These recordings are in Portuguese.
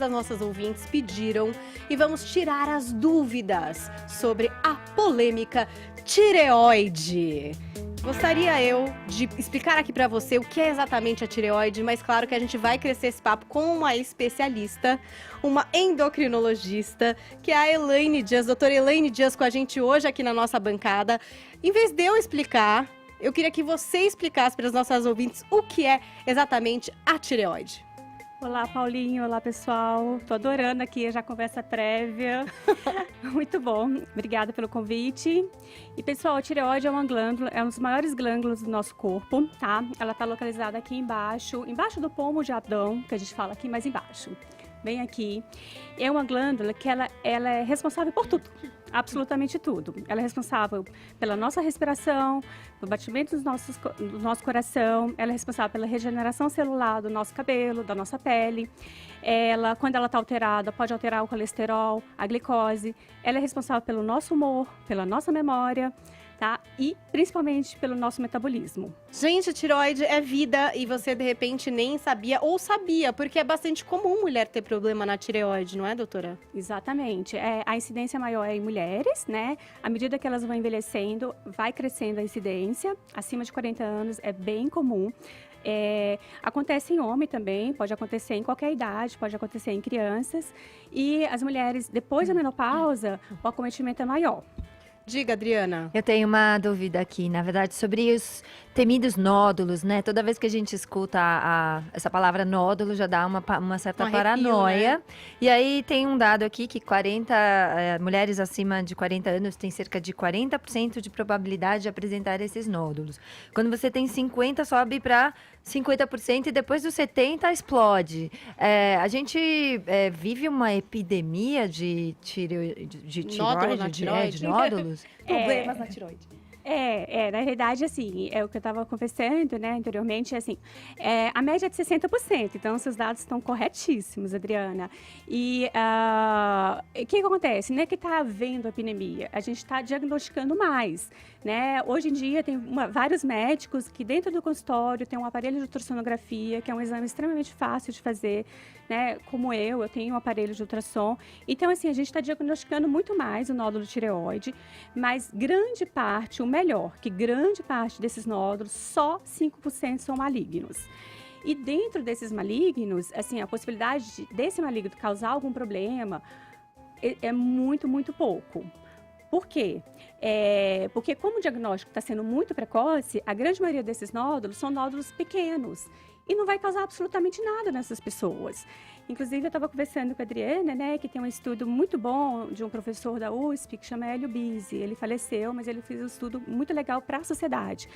As nossas ouvintes pediram e vamos tirar as dúvidas sobre a polêmica tireoide. Gostaria eu de explicar aqui para você o que é exatamente a tireoide, mas claro que a gente vai crescer esse papo com uma especialista, uma endocrinologista, que é a Elaine Dias, doutora Elaine Dias, com a gente hoje aqui na nossa bancada. Em vez de eu explicar, eu queria que você explicasse para as nossas ouvintes o que é exatamente a tireoide. Olá, Paulinho. Olá, pessoal. Tô adorando aqui já a conversa prévia. Muito bom. Obrigada pelo convite. E, pessoal, a tireoide é uma glândula, é um dos maiores glândulos do nosso corpo, tá? Ela tá localizada aqui embaixo do pomo de Adão, que a gente fala aqui mais embaixo. Bem aqui. É uma glândula que ela é responsável por tudo. Absolutamente tudo. Ela é responsável pela nossa respiração, pelo batimento do nosso coração, ela é responsável pela regeneração celular do nosso cabelo, da nossa pele. Ela, quando ela está alterada, pode alterar o colesterol, a glicose. Ela é responsável pelo nosso humor, pela nossa memória, tá? E principalmente pelo nosso metabolismo. Gente, tireoide é vida e você de repente nem sabia ou sabia, porque é bastante comum mulher ter problema na tireoide, não é, doutora? Exatamente. A incidência maior é em mulheres, né? À medida que elas vão envelhecendo, vai crescendo a incidência. Acima de 40 anos é bem comum. Acontece em homem também, pode acontecer em qualquer idade, pode acontecer em crianças. E as mulheres, depois da menopausa, o acometimento é maior. Diga, Adriana. Eu tenho uma dúvida aqui, na verdade, sobre os temidos nódulos, né? Toda vez que a gente escuta essa palavra nódulo, já dá uma certa paranoia. Né? E aí tem um dado aqui que mulheres acima de 40 anos têm cerca de 40% de probabilidade de apresentar esses nódulos. Quando você tem 50, sobe para 50% e depois dos 70 explode. A gente vive uma epidemia de nódulos? Problemas na tireoide. Na realidade, assim, é o que eu estava conversando, né, anteriormente, assim, a média é de 60%, então seus dados estão corretíssimos, Adriana. E o que acontece? Não é que está havendo epidemia, a gente está diagnosticando mais, né? Hoje em dia tem vários médicos que dentro do consultório tem um aparelho de ultrassonografia, que é um exame extremamente fácil de fazer, né? Como eu tenho um aparelho de ultrassom. Então, assim, a gente está diagnosticando muito mais o nódulo tireoide, mas grande parte, que grande parte desses nódulos, só 5% são malignos. E dentro desses malignos, assim, a possibilidade desse maligno causar algum problema é muito, muito pouco. Por quê? Porque como o diagnóstico está sendo muito precoce, a grande maioria desses nódulos são nódulos pequenos e não vai causar absolutamente nada nessas pessoas. Inclusive, eu estava conversando com a Adriana, né, que tem um estudo muito bom de um professor da USP, que chama Hélio Bisi. Ele faleceu, mas ele fez um estudo muito legal para a sociedade,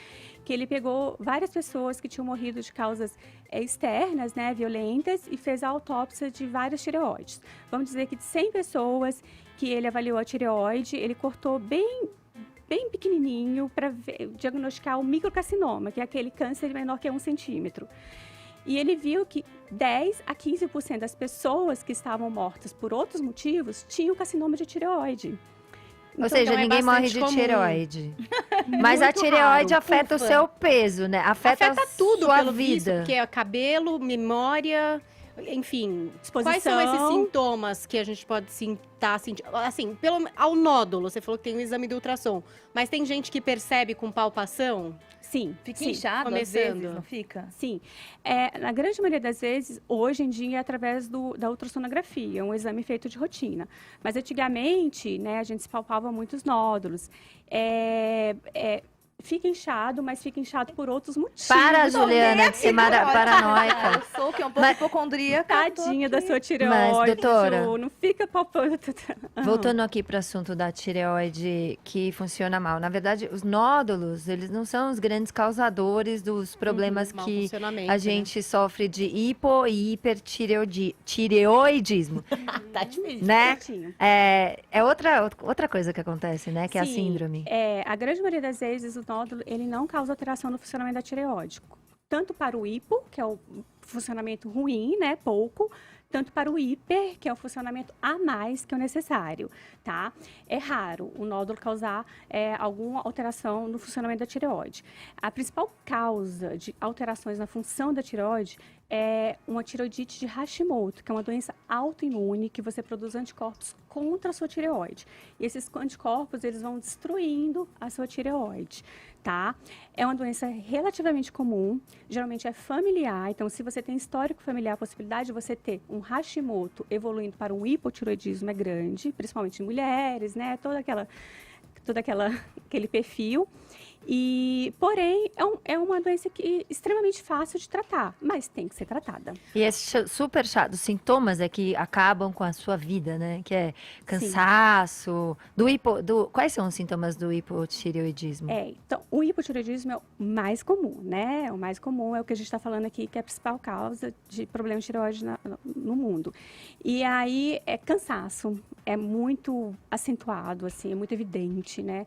que ele pegou várias pessoas que tinham morrido de causas externas, né, violentas, e fez a autópsia de várias tireoides. Vamos dizer que de 100 pessoas que ele avaliou a tireoide, ele cortou bem pequenininho para diagnosticar o microcarcinoma, que é aquele câncer menor que 1 centímetro. E ele viu que 10 a 15% das pessoas que estavam mortas por outros motivos tinham carcinoma de tireoide. Ou seja, ninguém morre de tireoide. Mas a tireoide afeta o seu peso, né? Afeta tudo sua pelo vida. Visto, porque é cabelo, memória, enfim. Disposição. Quais são esses sintomas que a gente pode estar sentindo? Assim, ao nódulo, você falou que tem um exame de ultrassom. Mas tem gente que percebe com palpação? Sim. Fica inchado às vezes, não fica? Sim. Na grande maioria das vezes, hoje em dia, é através da ultrassonografia, um exame feito de rotina. Mas antigamente, né, a gente se palpava muitos nódulos. Fica inchado, mas fica inchado por outros motivos. Para, Juliana, de ser paranoica. Eu sou que é um pouco hipocondríaca. Tadinha da sua tireoide, Mas, doutora, Ju, não fica palpando. Voltando aqui para o assunto da tireoide que funciona mal. Na verdade, os nódulos, eles não são os grandes causadores dos problemas que a gente sofre de hipo e hipertireoidismo. Tá difícil. Né? Outra coisa que acontece, né? Que é a síndrome. A grande maioria das vezes, o nódulo, ele não causa alteração no funcionamento da tireoide. Tanto para o hipo, que é o funcionamento ruim, né, pouco, tanto para o hiper, que é o funcionamento a mais que é o necessário, tá? É raro o nódulo causar alguma alteração no funcionamento da tireoide. A principal causa de alterações na função da tireoide é uma tireoidite de Hashimoto, que é uma doença autoimune que você produz anticorpos contra a sua tireoide. E esses anticorpos, eles vão destruindo a sua tireoide, tá? É uma doença relativamente comum, geralmente é familiar, então se você tem histórico familiar, a possibilidade de você ter um Hashimoto evoluindo para um hipotireoidismo é grande, principalmente em mulheres, né? Aquele perfil. E, porém, é uma doença extremamente fácil de tratar, mas tem que ser tratada. E é super chato. Os sintomas é que acabam com a sua vida, né? Que é cansaço. Quais são os sintomas do hipotireoidismo? Então, o hipotireoidismo é o mais comum, né? O mais comum é o que a gente está falando aqui, que é a principal causa de problemas de tireoide no mundo. E aí, é cansaço. É muito acentuado, assim, é muito evidente, né?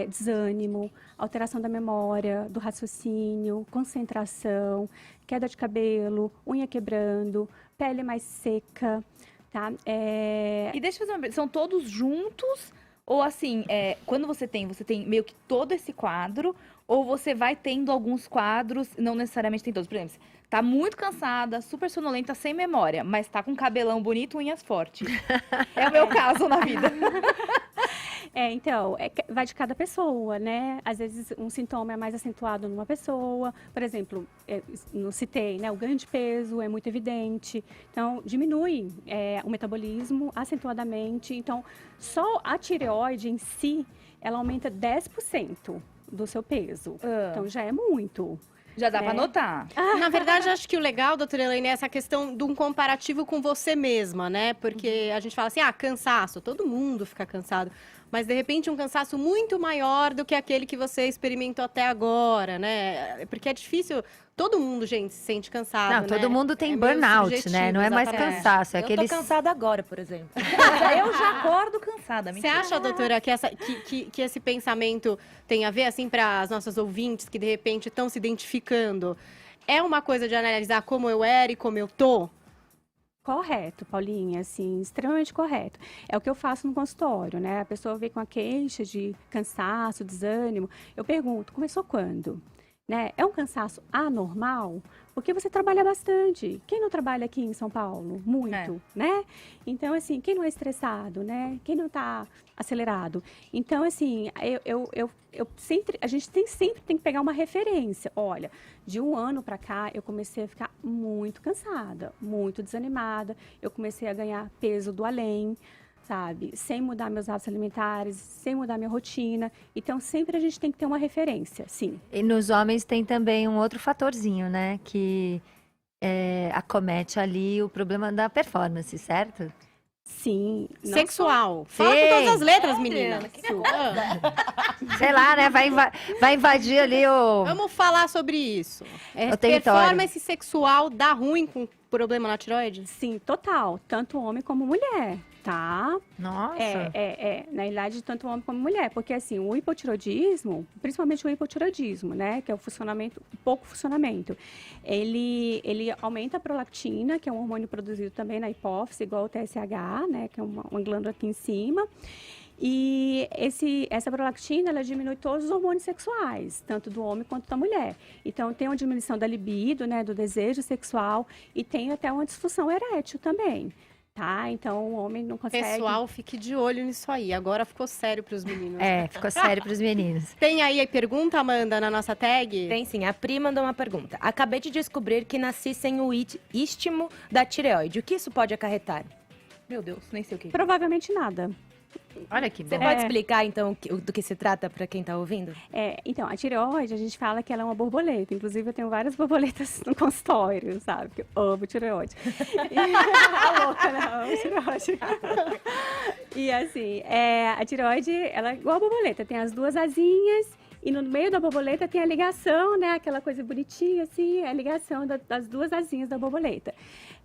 Desânimo, alteração da memória, do raciocínio, concentração, queda de cabelo, unha quebrando, pele mais seca, tá? E deixa eu fazer uma pergunta, são todos juntos? Ou assim, quando você tem meio que todo esse quadro, ou você vai tendo alguns quadros, não necessariamente tem todos. Por exemplo, tá muito cansada, super sonolenta, sem memória, mas tá com cabelão bonito, unhas fortes. É o meu caso na vida. Então, vai de cada pessoa, né? Às vezes um sintoma é mais acentuado numa pessoa. Por exemplo, não citei, né? O ganho de peso é muito evidente. Então, diminui o metabolismo acentuadamente. Então, só a tireoide em si, ela aumenta 10% do seu peso. Então, já é muito. Já dá pra anotar. Na verdade, acho que o legal, doutora Elaine, é essa questão de um comparativo com você mesma, né? Porque a gente fala assim, cansaço, todo mundo fica cansado. Mas, de repente, um cansaço muito maior do que aquele que você experimentou até agora, né? Porque é difícil... Todo mundo, gente, se sente cansado, Não, né? todo mundo tem meio burnout, subjetivo, né? Não é mais exatamente. cansaço, é Eu aquele... tô cansada agora, por exemplo. Eu já acordo cansada. Você Mentira. acha, doutora, que esse pensamento tem a ver, assim, para as nossas ouvintes que, de repente, estão se identificando? É uma coisa de analisar como eu era e como eu tô? Correto, Paulinha, assim, extremamente correto. É o que eu faço no consultório, né? A pessoa vem com a queixa de cansaço, desânimo. Eu pergunto, começou quando? Né? É um cansaço anormal? Porque você trabalha bastante. Quem não trabalha aqui em São Paulo? Muito, né? Então, assim, quem não é estressado, né? Quem não está acelerado? Então, assim, a gente sempre tem que pegar uma referência. Olha, de um ano para cá, eu comecei a ficar muito cansada, muito desanimada. Eu comecei a ganhar peso do além, sabe? Sem mudar meus hábitos alimentares, sem mudar minha rotina. Então, sempre a gente tem que ter uma referência, sim. E nos homens tem também um outro fatorzinho, né? Que acomete ali o problema da performance, certo? Sim. não Sexual. Fala com todas as letras, menina. Sei lá, né? Vai invadir ali o... Vamos falar sobre isso. O território. Performance sexual dá ruim com problema na tireoide? Sim, total. Tanto homem como mulher, tá? Nossa. Na realidade, tanto homem como mulher. Porque, assim, o hipotireoidismo, principalmente o hipotireoidismo, né? Que é o pouco funcionamento. Ele aumenta a prolactina, que é um hormônio produzido também na hipófise, igual o TSH, né? Que é uma glândula aqui em cima. E essa prolactina, ela diminui todos os hormônios sexuais, tanto do homem quanto da mulher. Então, tem uma diminuição da libido, né, do desejo sexual, e tem até uma disfunção erétil também, tá? Então, o homem não consegue... Pessoal, fique de olho nisso aí. Agora ficou sério para os meninos. Ficou sério para os meninos. Tem aí a pergunta, Amanda, na nossa tag? Tem sim, a Pri mandou uma pergunta. Acabei de descobrir que nasci sem o istmo da tireoide. O que isso pode acarretar? Meu Deus, nem sei o que. Provavelmente nada. Olha que bom. Você pode explicar, então, do que se trata para quem tá ouvindo? Então, a tireoide, a gente fala que ela é uma borboleta. Inclusive, eu tenho várias borboletas no consultório, sabe? Porque eu amo tireoide. A louca, né? Amo tireoide. E assim, a tireoide, ela é igual a borboleta. Tem as duas asinhas e no meio da borboleta tem a ligação, né? Aquela coisa bonitinha, assim, a ligação das duas asinhas da borboleta.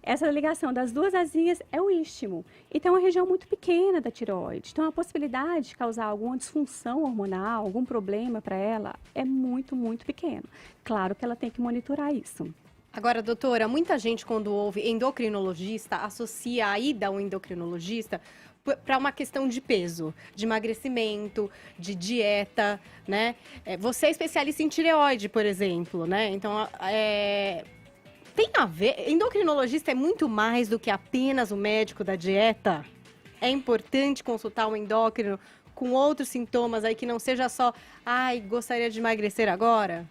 Essa ligação das duas asinhas é o istmo. Então, é uma região muito pequena da tireoide. Então, a possibilidade de causar alguma disfunção hormonal, algum problema para ela, é muito, muito pequena. Claro que ela tem que monitorar isso. Agora, doutora, muita gente, quando ouve endocrinologista, associa a ida ao endocrinologista para uma questão de peso, de emagrecimento, de dieta, né? Você é especialista em tireoide, por exemplo, né? Então, Tem a ver? Endocrinologista é muito mais do que apenas o médico da dieta? É importante consultar um endócrino com outros sintomas aí que não seja só, ai, gostaria de emagrecer agora?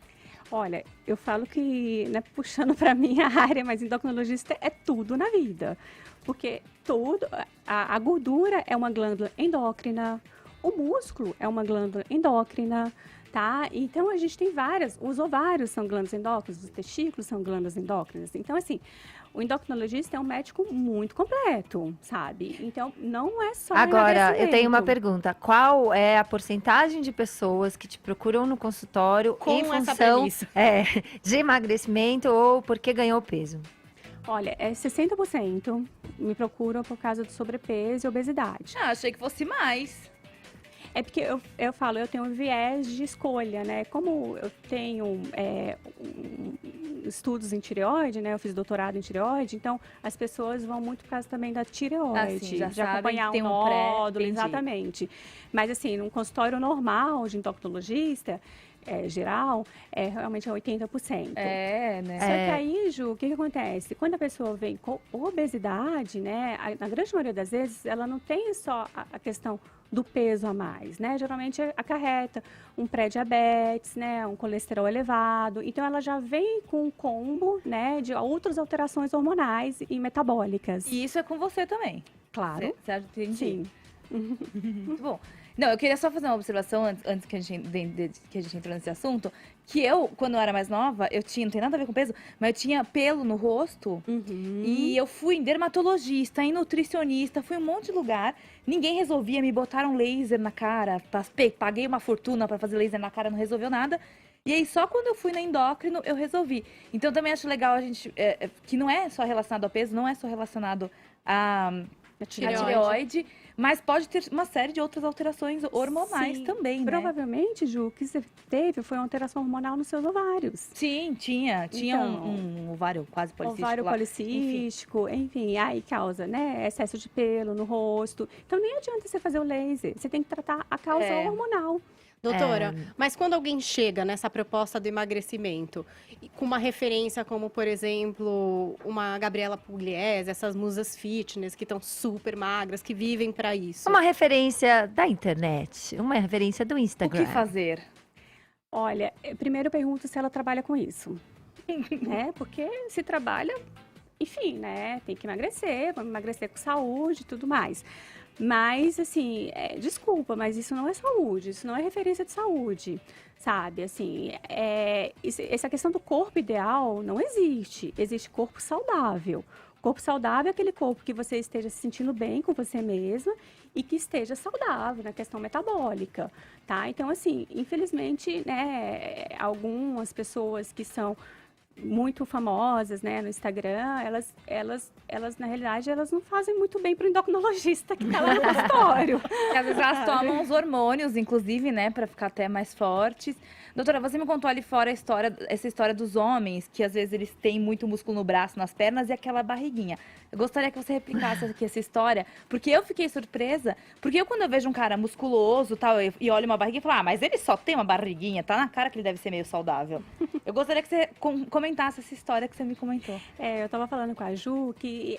Olha, eu falo que, né, puxando para minha área, mas endocrinologista é tudo na vida. Porque a gordura é uma glândula endócrina, o músculo é uma glândula endócrina, tá? Então, a gente tem várias, os ovários são glândulas endócrinas, os testículos são glândulas endócrinas. Então, assim, o endocrinologista é um médico muito completo, sabe? Então, não é só Agora, eu tenho uma emagrecimento. pergunta. Qual é a porcentagem de pessoas que te procuram no consultório Com em essa função premissa. de emagrecimento ou porque ganhou peso? Olha, 60% me procuram por causa do sobrepeso e obesidade. Ah, achei que fosse mais. É porque eu falo, eu tenho um viés de escolha, né? Como eu tenho estudos em tireoide, né? Eu fiz doutorado em tireoide, então as pessoas vão muito por causa também da tireoide, Assim, já de sabem acompanhar que tem um um pré, nódulo, entendi. exatamente. Mas assim, num consultório normal de endocrinologista, geral, realmente é 80%. É, né? Só que aí, Ju, o que acontece? Quando a pessoa vem com obesidade, né, na grande maioria das vezes, ela não tem só a questão do peso a mais, né? Geralmente acarreta um pré-diabetes, né, um colesterol elevado. Então, ela já vem com um combo, né, de outras alterações hormonais e metabólicas. E isso é com você também. Claro, Você entendi. sim. Muito bom. Não, eu queria só fazer uma observação antes que a gente entrou nesse assunto. Que eu, quando eu era mais nova, não tem nada a ver com peso, mas eu tinha pelo no rosto. E eu fui em dermatologista, em nutricionista, fui em um monte de lugar. Ninguém resolvia, me botaram laser na cara. Paguei uma fortuna pra fazer laser na cara, não resolveu nada. E aí, só quando eu fui na endócrino, eu resolvi. Então, também acho legal a gente... que não é só relacionado ao peso, não é só relacionado à tireoide, mas pode ter uma série de outras alterações hormonais Sim. também, né? Provavelmente, Ju, o que você teve foi uma alteração hormonal nos seus ovários. Sim, tinha Então, um ovário quase policístico Ovário lá. policístico, enfim, aí causa, né, excesso de pelo no rosto. Então nem adianta você fazer o laser, você tem que tratar a causa hormonal. Doutora, mas quando alguém chega nessa proposta do emagrecimento, com uma referência como, por exemplo, uma Gabriela Pugliese, essas musas fitness que estão super magras, que vivem para isso. Uma referência da internet, uma referência do O Instagram. que fazer? Olha, primeiro eu pergunto se ela trabalha com isso, né? Porque se trabalha, enfim, né? Tem que emagrecer, vamos emagrecer com saúde e tudo mais. Mas, assim, desculpa, mas isso não é saúde, isso não é referência de saúde, sabe? Assim, essa questão do corpo ideal não existe. Existe corpo saudável. Corpo saudável é aquele corpo que você esteja se sentindo bem com você mesma e que esteja saudável na questão metabólica, tá? Então, assim, infelizmente, né, algumas pessoas que são muito famosas, né, no Instagram, elas na realidade, elas não fazem muito bem pro endocrinologista que tá lá no consultório. Porque às vezes elas tomam os hormônios, inclusive, né, pra ficar até mais fortes. Doutora, você me contou ali fora essa história dos homens, que às vezes eles têm muito músculo no braço, nas pernas e aquela barriguinha. Eu gostaria que você replicasse aqui essa história, porque eu fiquei surpresa, porque quando eu vejo um cara musculoso tal, e olho uma barriguinha, eu falo, mas ele só tem uma barriguinha, tá na cara que ele deve ser meio saudável. Eu gostaria que você comentasse essa história que você me comentou. Eu estava falando com a Ju que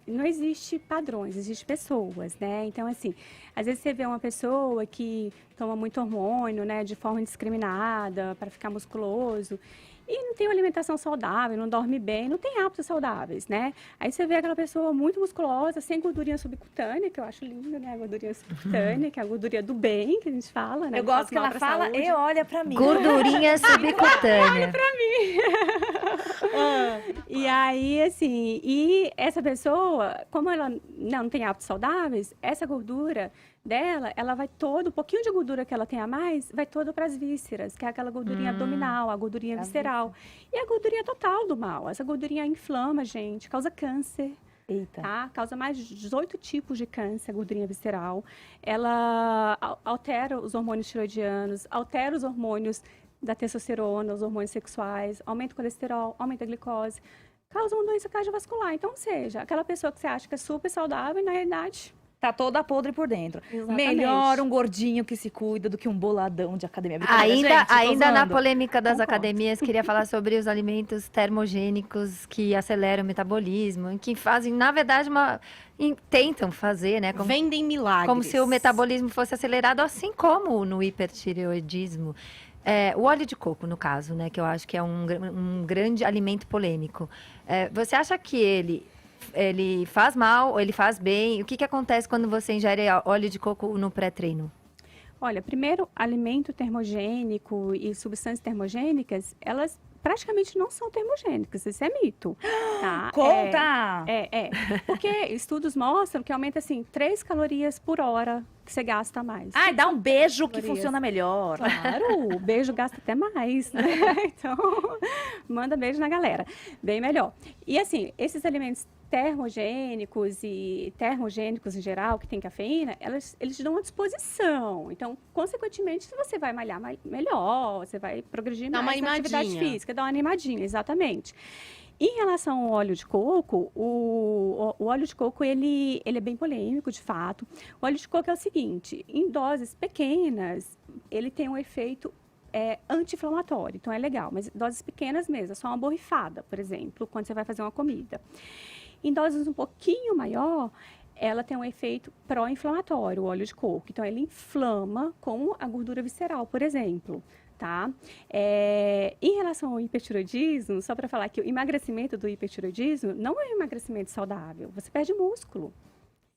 não existe padrões, existe pessoas, né? Então, assim, às vezes você vê uma pessoa que toma muito hormônio, né, de forma indiscriminada, para ficar musculoso, e não tem uma alimentação saudável, não dorme bem, não tem hábitos saudáveis, né? Aí você vê aquela pessoa muito musculosa, sem gordurinha subcutânea, que eu acho linda, né? A gordurinha subcutânea, que é a gordurinha do bem, que a gente fala, né? Eu Não faz gosto que mal ela pra fala saúde. e olha pra mim. Gordurinha subcutânea. E aí, assim, e essa pessoa, como ela não tem hábitos saudáveis, essa gordura dela, ela vai todo, um pouquinho de gordura que ela tem a mais, vai todo para as vísceras, que é aquela gordurinha abdominal, a gordurinha visceral. E a gordurinha total do mal. Essa gordurinha inflama, gente, causa câncer. Eita. Tá? Causa mais de 18 tipos de câncer, a gordurinha visceral. Ela altera os hormônios tiroidianos, altera os hormônios da testosterona, os hormônios sexuais, aumenta o colesterol, aumenta a glicose, causa uma doença cardiovascular. Então, ou seja, aquela pessoa que você acha que é super saudável, na realidade, Tá toda podre por dentro. Exatamente. Melhor um gordinho que se cuida do que um boladão de academia. Brincadeira, gente, tô Ainda na zoando. polêmica das Concordo. academias, queria falar sobre os alimentos termogênicos que aceleram o metabolismo, que fazem, na verdade, tentam fazer, né? Vendem milagres. Como se o metabolismo fosse acelerado, assim como no hipertireoidismo. O óleo de coco, no caso, né? Que eu acho que é um grande alimento polêmico. Você acha que ele faz mal ou ele faz bem? O que acontece quando você ingere óleo de coco no pré-treino? Olha, primeiro, alimento termogênico e substâncias termogênicas, elas praticamente não são termogênicas, isso é mito. Tá? Conta! Porque estudos mostram que aumenta, assim, 3 calorias por hora que você gasta a mais. Ai, dá um beijo que Calorias. funciona melhor. Claro, o beijo gasta até mais, né? Então, manda beijo na galera. Bem melhor. E assim, esses alimentos termogênicos e termogênicos em geral, que tem cafeína, eles te dão uma disposição. Então, consequentemente, se você vai malhar melhor, você vai progredir Dá mais uma na atividade animadinha. física, dá uma animadinha, exatamente. Em relação ao óleo de coco, o óleo de coco, ele é bem polêmico, de fato. O óleo de coco é o seguinte, em doses pequenas, ele tem um efeito anti-inflamatório, então é legal, mas doses pequenas mesmo, é só uma borrifada, por exemplo, quando você vai fazer uma comida. Em doses um pouquinho maior, ela tem um efeito pró-inflamatório, o óleo de coco. Então, ele inflama com a gordura visceral, por exemplo. Tá? Em relação ao hipertiroidismo, só para falar que o emagrecimento do hipertiroidismo não é um emagrecimento saudável. Você perde músculo.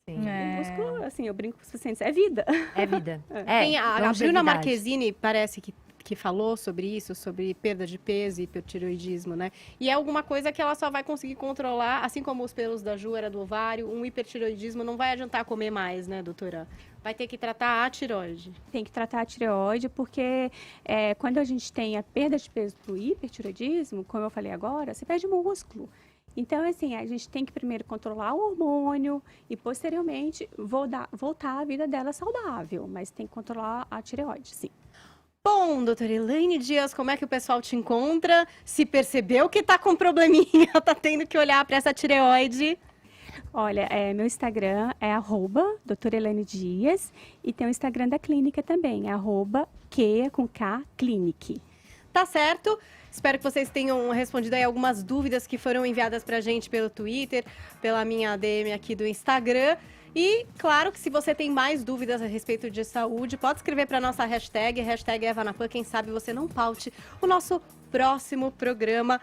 Sim. E músculo, assim, eu brinco com os pacientes, é vida. É vida. Tem a Bruna longevidade. Marquezine, parece que falou sobre isso, sobre perda de peso e hipertiroidismo, né? E é alguma coisa que ela só vai conseguir controlar, assim como os pelos da Ju era do ovário, um hipertiroidismo não vai adiantar comer mais, né, doutora? Vai ter que tratar a tireoide. Tem que tratar a tireoide, porque quando a gente tem a perda de peso do hipertiroidismo, como eu falei agora, você perde músculo. Então, assim, a gente tem que primeiro controlar o hormônio e, posteriormente, voltar à vida dela saudável. Mas tem que controlar a tireoide, sim. Bom, doutora Elaine Dias, como é que o pessoal te encontra? Se percebeu que tá com probleminha, tá tendo que olhar para essa tireoide? Olha, meu Instagram é @doutora Elaine Dias e tem o Instagram da clínica também, @Clinic. Tá certo? Espero que vocês tenham respondido aí algumas dúvidas que foram enviadas pra gente pelo Twitter, pela minha DM aqui do Instagram. E, claro, que se você tem mais dúvidas a respeito de saúde, pode escrever para nossa hashtag EvaNapan. Quem sabe você não paute o nosso próximo programa.